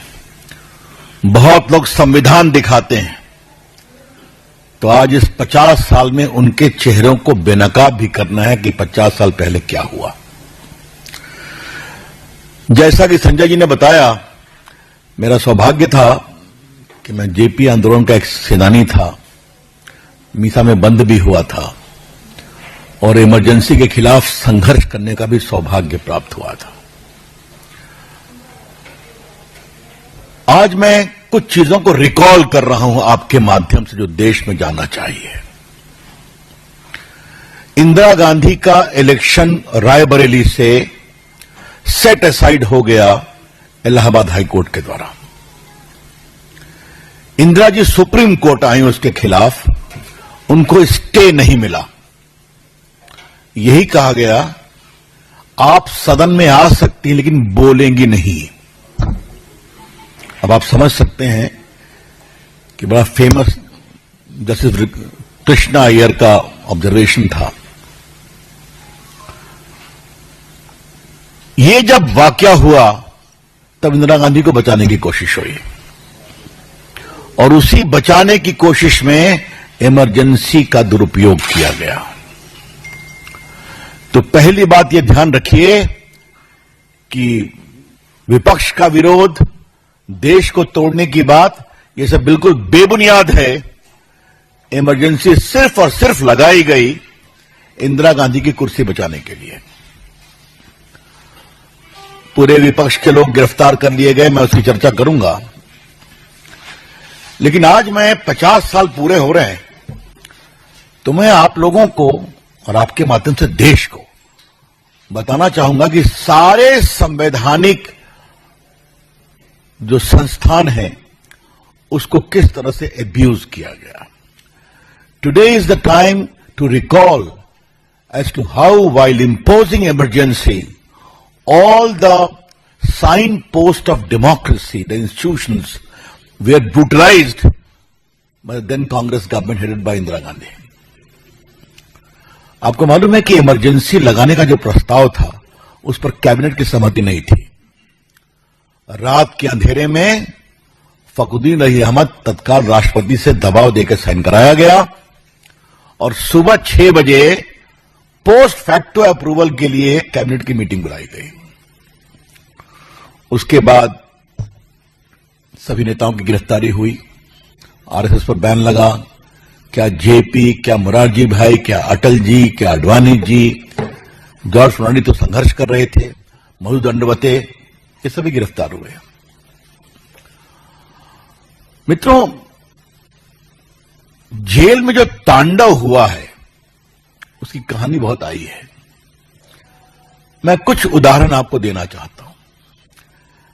बहुत लोग संविधान दिखाते हैं। तो आज इस 50 साल में उनके चेहरों को बेनकाब भी करना है कि 50 साल पहले क्या हुआ। जैसा कि संजय जी ने बताया, मेरा सौभाग्य था कि मैं जेपी आंदोलन का एक सेनानी था, मीसा में बंद भी हुआ था और इमरजेंसी के खिलाफ संघर्ष करने का भी सौभाग्य प्राप्त हुआ था। आज मैं कुछ चीजों को रिकॉल कर रहा हूं आपके माध्यम से, जो देश में जानना चाहिए। इंदिरा गांधी का इलेक्शन रायबरेली से सेट असाइड हो गया इलाहाबाद हाई कोर्ट के द्वारा। इंदिरा जी सुप्रीम कोर्ट आई उसके खिलाफ, उनको स्टे नहीं मिला। यही कहा गया आप सदन में आ सकती हैं लेकिन बोलेंगी नहीं। अब आप समझ सकते हैं कि बड़ा फेमस जस्टिस कृष्णा अय्यर का ऑब्जर्वेशन था। ये जब वाकया हुआ तब इंदिरा गांधी को बचाने की कोशिश हुई और उसी बचाने की कोशिश में इमरजेंसी का दुरुपयोग किया गया। तो पहली बात यह ध्यान रखिए कि विपक्ष का विरोध, देश को तोड़ने की बात, यह सब बिल्कुल बेबुनियाद है। इमरजेंसी सिर्फ और सिर्फ लगाई गई इंदिरा गांधी की कुर्सी बचाने के लिए। पूरे विपक्ष के लोग गिरफ्तार कर लिए गए, मैं उसकी चर्चा करूंगा। लेकिन आज मैं 50 साल पूरे हो रहे हैं तो मैं आप लोगों को और आपके माध्यम से देश को बताना चाहूंगा कि सारे संवैधानिक जो संस्थान हैं उसको किस तरह से एब्यूज किया गया। Today is the time to recall as to how while imposing emergency all the sign post of democracy, the institutions were brutalized by the then Congress government headed by Indira Gandhi. आपको मालूम है कि emergency लगाने का जो प्रस्ताव था उस पर कैबिनेट की सहमति नहीं थी। रात के अंधेरे में फखरुद्दीन अली अहमद तत्काल राष्ट्रपति से दबाव देकर साइन कराया गया और सुबह 6 बजे पोस्ट फैक्टो अप्रूवल के लिए कैबिनेट की मीटिंग बुलाई गई। उसके बाद सभी नेताओं की गिरफ्तारी हुई, आरएसएस पर बैन लगा। क्या जेपी, क्या मोरारजी भाई, क्या अटल जी, क्या आडवाणी जी, जॉर्ज फर्नांडिस तो संघर्ष कर रहे थे, मधु दंडवते, ये सभी गिरफ्तार हुए। मित्रों, जेल में जो तांडव हुआ है उसकी कहानी बहुत आई है। मैं कुछ उदाहरण आपको देना चाहता हूं।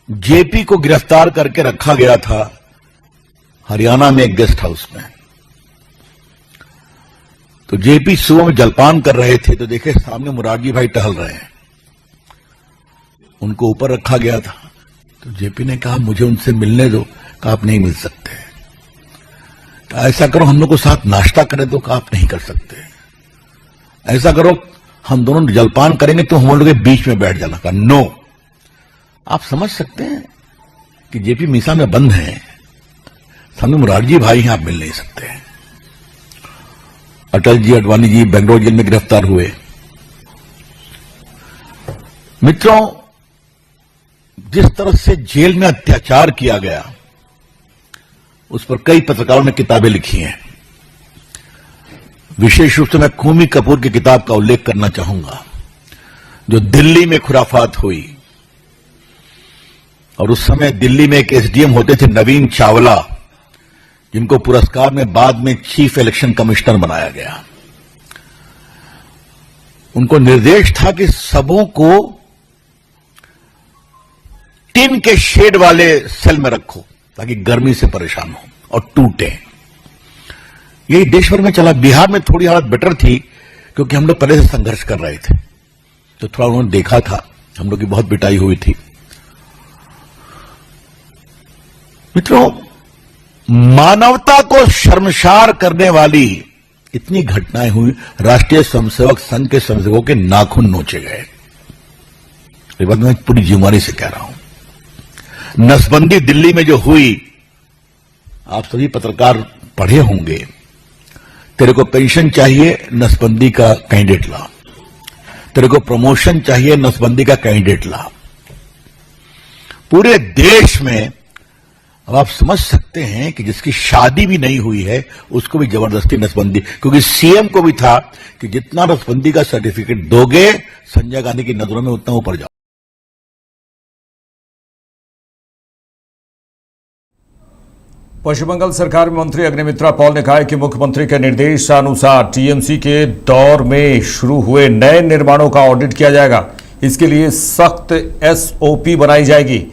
जेपी को गिरफ्तार करके रखा गया था हरियाणा में एक गेस्ट हाउस में। तो जेपी सुबह में जलपान कर रहे थे तो देखे सामने मोरारजी भाई टहल रहे हैं, उनको ऊपर रखा गया था। तो जेपी ने कहा मुझे उनसे मिलने दो। कहा आप नहीं मिल सकते। तो ऐसा करो हम लोग को साथ नाश्ता करें तो कहा आप नहीं कर सकते। ऐसा करो हम दोनों जलपान करेंगे तो हम लोग के बीच में बैठ जाना। कहा नो। आप समझ सकते हैं कि जेपी मीसा में बंद है, सामने मोरारजी भाई हैं, आप मिल नहीं सकते। अटल जी, आडवाणी जी बेंगलोर जेल में गिरफ्तार हुए। मित्रों, जिस तरह से जेल में अत्याचार किया गया उस पर कई पत्रकारों ने किताबें लिखी हैं। विशेष रूप से मैं कूमी कपूर की किताब का उल्लेख करना चाहूंगा, जो दिल्ली में खुराफात हुई। और उस समय दिल्ली में एक एसडीएम होते थे नवीन चावला, जिनको पुरस्कार में बाद में चीफ इलेक्शन कमिश्नर बनाया गया। उनको निर्देश था कि सबों को टिन के शेड वाले सेल में रखो ताकि गर्मी से परेशान हो और टूटे। यही देश भर में चला। बिहार में थोड़ी हालत बेटर थी क्योंकि हम लोग पहले से संघर्ष कर रहे थे, तो थोड़ा उन्होंने देखा था, हम लोग की बहुत पिटाई हुई थी। मित्रों, मानवता को शर्मसार करने वाली इतनी घटनाएं हुई। राष्ट्रीय स्वयंसेवक संघ के स्वयंसेवकों के नाखून नोचे गए। ये बात मैं पूरी जिम्मेदारी से कह रहा हूं। नसबंदी दिल्ली में जो हुई, आप सभी पत्रकार पढ़े होंगे। तेरे को पेंशन चाहिए, नसबंदी का कैंडिडेट ला। तेरे को प्रमोशन चाहिए, नसबंदी का कैंडिडेट ला। पूरे देश में अब आप समझ सकते हैं कि जिसकी शादी भी नहीं हुई है उसको भी जबरदस्ती नसबंदी, क्योंकि सीएम को भी था कि जितना नसबंदी का सर्टिफिकेट दोगे संजय गांधी की नजरों में उतना ऊपर जाओ। पश्चिम बंगाल सरकार में मंत्री अग्निमित्रा पॉल ने कहा है कि मुख्यमंत्री के निर्देशानुसार टीएमसी के दौर में शुरू हुए नए निर्माणों का ऑडिट किया जाएगा। इसके लिए सख्त एसओपी बनाई जाएगी।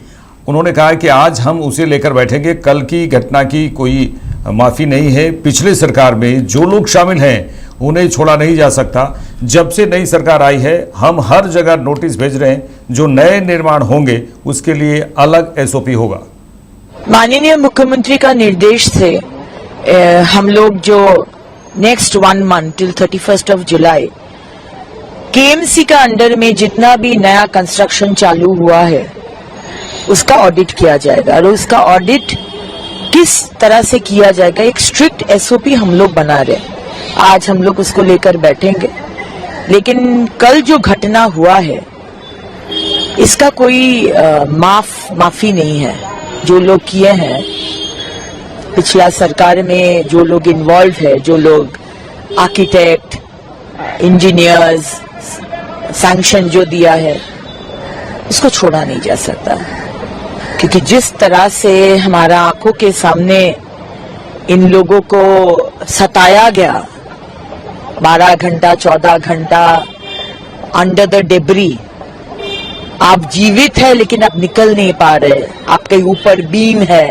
उन्होंने कहा कि आज हम उसे लेकर बैठेंगे। कल की घटना की कोई माफी नहीं है। पिछली सरकार में जो लोग शामिल हैं उन्हें छोड़ा नहीं जा सकता। जब से नई सरकार आई है हम हर जगह नोटिस भेज रहे हैं। जो नए निर्माण होंगे उसके लिए अलग एसओपी होगा। माननीय मुख्यमंत्री का निर्देश से हम लोग जो नेक्स्ट 1 मंथ टिल 31 जुलाई केएमसी का अंडर में जितना भी नया कंस्ट्रक्शन चालू हुआ है उसका ऑडिट किया जाएगा। और उसका ऑडिट किस तरह से किया जाएगा, एक स्ट्रिक्ट एसओपी हम लोग बना रहे हैं। आज हम लोग उसको लेकर बैठेंगे। लेकिन कल जो घटना हुआ है इसका कोई माफी नहीं है। जो लोग किए हैं, पिछला सरकार में जो लोग इन्वॉल्व है, जो लोग आर्किटेक्ट, इंजीनियर्स, सैंक्शन जो दिया है, इसको छोड़ा नहीं जा सकता। क्योंकि जिस तरह से हमारा आंखों के सामने इन लोगों को सताया गया, 12 घंटा 14 घंटा अंडर द डेब्री, आप जीवित है लेकिन आप निकल नहीं पा रहे। आपके ऊपर बीम है,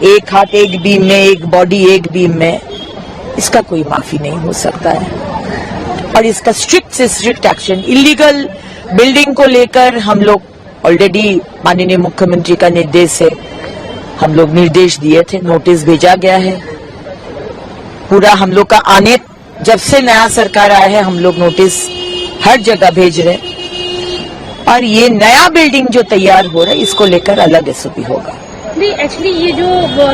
एक हाथ एक बीम में, एक बॉडी एक बीम में, इसका कोई माफी नहीं हो सकता है। और इसका स्ट्रिक्ट से स्ट्रिक्ट एक्शन। इलीगल बिल्डिंग को लेकर हम लोग ऑलरेडी माननीय मुख्यमंत्री का निर्देश है, हम लोग निर्देश दिए थे, नोटिस भेजा गया है। पूरा हम लोग का आने, जब से नया सरकार आया है हम लोग नोटिस हर जगह भेज रहे हैं। और ये नया बिल्डिंग जो तैयार हो रहा है इसको लेकर अलग एसओपी होगा। नहीं, एक्चुअली ये जो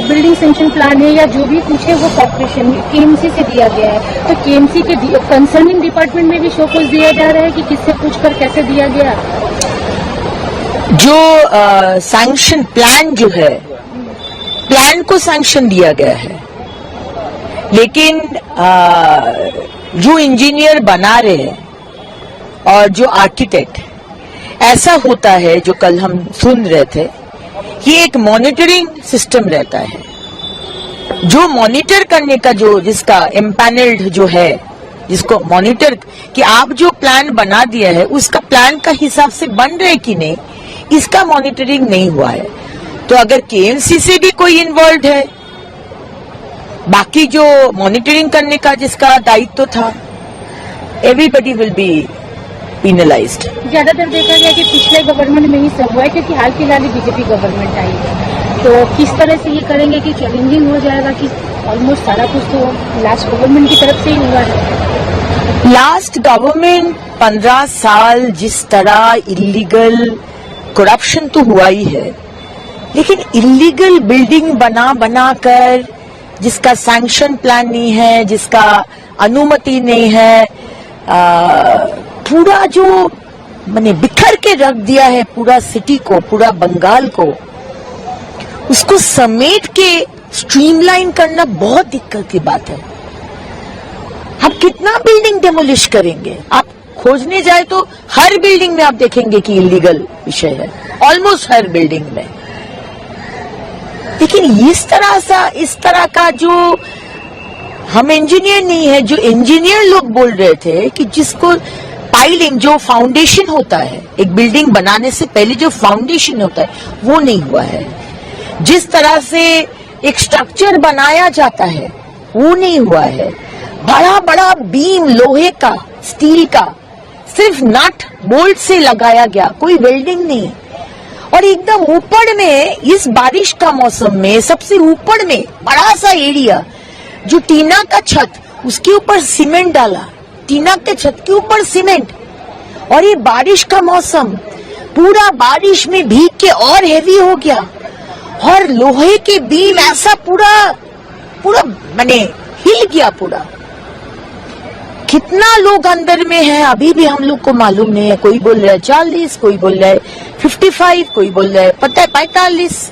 बिल्डिंग सेंक्शन प्लान है या जो भी कुछ है वो कॉर्पोरेशन केएमसी से दिया गया है, तो केएमसी के कंसर्निंग डिपार्टमेंट में भी शो कॉज दिया जा रहा है कि किससे पूछकर कैसे दिया गया? जो सैंक्शन प्लान जो है, प्लान को सैंक्शन दिया गया है, लेकिन जो इंजीनियर बना रहे हैं और जो आर्किटेक्ट, ऐसा होता है जो कल हम सुन रहे थे, ये एक मॉनिटरिंग सिस्टम रहता है। जो मॉनिटर करने का जो जिसका एम्पैनल्ड जो है, जिसको मॉनिटर कि आप जो प्लान बना दिया है उसका प्लान का हिसाब से बन रहे कि नहीं, इसका मॉनिटरिंग नहीं हुआ है। तो अगर केएमसी से भी कोई इन्वॉल्व है, बाकी जो मॉनिटरिंग करने का जिसका दायित्व था, एवरीबडी विल बी पेनलाइज्ड। ज्यादातर देखा गया कि पिछले गवर्नमेंट में ही सब हुआ है, क्योंकि हाल फिलहाल ही बीजेपी गवर्नमेंट आई है। तो किस तरह से ये करेंगे कि चैलेंजिंग हो जाएगा कि ऑलमोस्ट सारा कुछ तो लास्ट गवर्नमेंट की तरफ से ही हुआ है। लास्ट गवर्नमेंट 15 साल जिस तरह इलीगल करप्शन तो हुआ ही है, लेकिन इलीगल बिल्डिंग बना कर जिसका सैंक्शन प्लान नहीं है, जिसका अनुमति नहीं है, पूरा जो मैंने बिखर के रख दिया है पूरा सिटी को, पूरा बंगाल को, उसको समेट के स्ट्रीमलाइन करना बहुत दिक्कत की बात है। हम कितना बिल्डिंग डेमोलिश करेंगे? आप खोजने जाए तो हर बिल्डिंग में आप देखेंगे कि इलीगल विषय है, ऑलमोस्ट हर बिल्डिंग में। लेकिन इस तरह का जो हम इंजीनियर नहीं है, जो इंजीनियर लोग बोल रहे थे कि जिसको पाइलिंग जो फाउंडेशन होता है, एक बिल्डिंग बनाने से पहले जो फाउंडेशन होता है वो नहीं हुआ है। जिस तरह से एक स्ट्रक्चर बनाया जाता है वो नहीं हुआ है। बड़ा बड़ा बीम लोहे का, स्टील का, सिर्फ नट बोल्ट से लगाया गया, कोई वेल्डिंग नहीं। और एकदम ऊपर में इस बारिश का मौसम में सबसे ऊपर में बड़ा सा एरिया जो टीना का छत, उसके ऊपर सीमेंट डाला, टीना के छत के ऊपर सीमेंट। और ये बारिश का मौसम, पूरा बारिश में भीग के और हेवी हो गया, और लोहे के बीम ऐसा पूरा माने हिल गया पूरा। कितना लोग अंदर में है अभी भी हम लोग को मालूम नहीं है। कोई बोल रहा है 40, कोई बोल रहा है 55, कोई बोल रहा है पता है 45।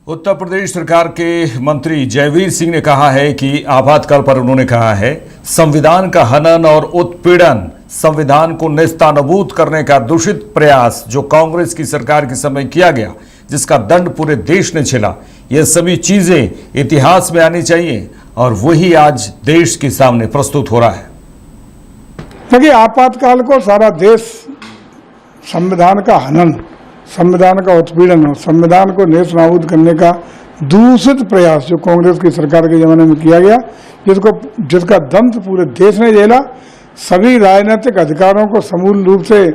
उत्तर प्रदेश सरकार के मंत्री जयवीर सिंह ने कहा है कि आपातकाल पर उन्होंने कहा है संविधान का हनन और उत्पीड़न, संविधान को नेस्तानाबूद करने का दूषित प्रयास जो कांग्रेस की सरकार के समय किया गया, जिसका दंड पूरे देश ने झेला, ये सभी चीजें इतिहास में आनी चाहिए और वही आज देश के सामने प्रस्तुत हो रहा है। देखिए, आपातकाल को सारा देश संविधान का हनन, संविधान का उत्पीड़न और संविधान को नेस्तनाबूद करने का दूषित प्रयास जो कांग्रेस की सरकार के जमाने में किया गया, जिसका दंड पूरे देश ने झेला, सभी राजनीतिक अधिकारों को समूल रूप से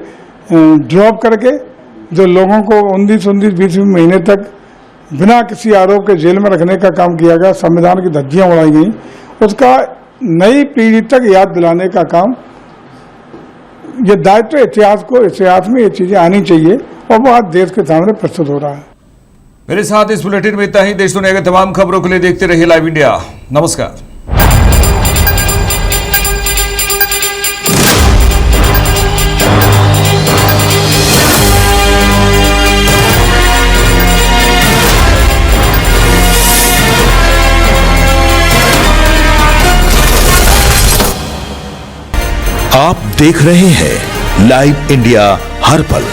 ड्रॉप करके जो लोगों को 19-20 महीने तक बिना किसी आरोप के जेल में रखने का काम किया गया, संविधान की धज्जियां उड़ाई गई, उसका नई पीढ़ी तक याद दिलाने का काम, ये दायित्व इतिहास में ये चीजें आनी चाहिए और वो आज देश के सामने प्रस्तुत हो रहा है। मेरे साथ इस बुलेटिन में इतना ही। देश दुनिया के तमाम खबरों के लिए देखते रहिए लाइव इंडिया। नमस्कार। आप देख रहे हैं लाइव इंडिया हर पल।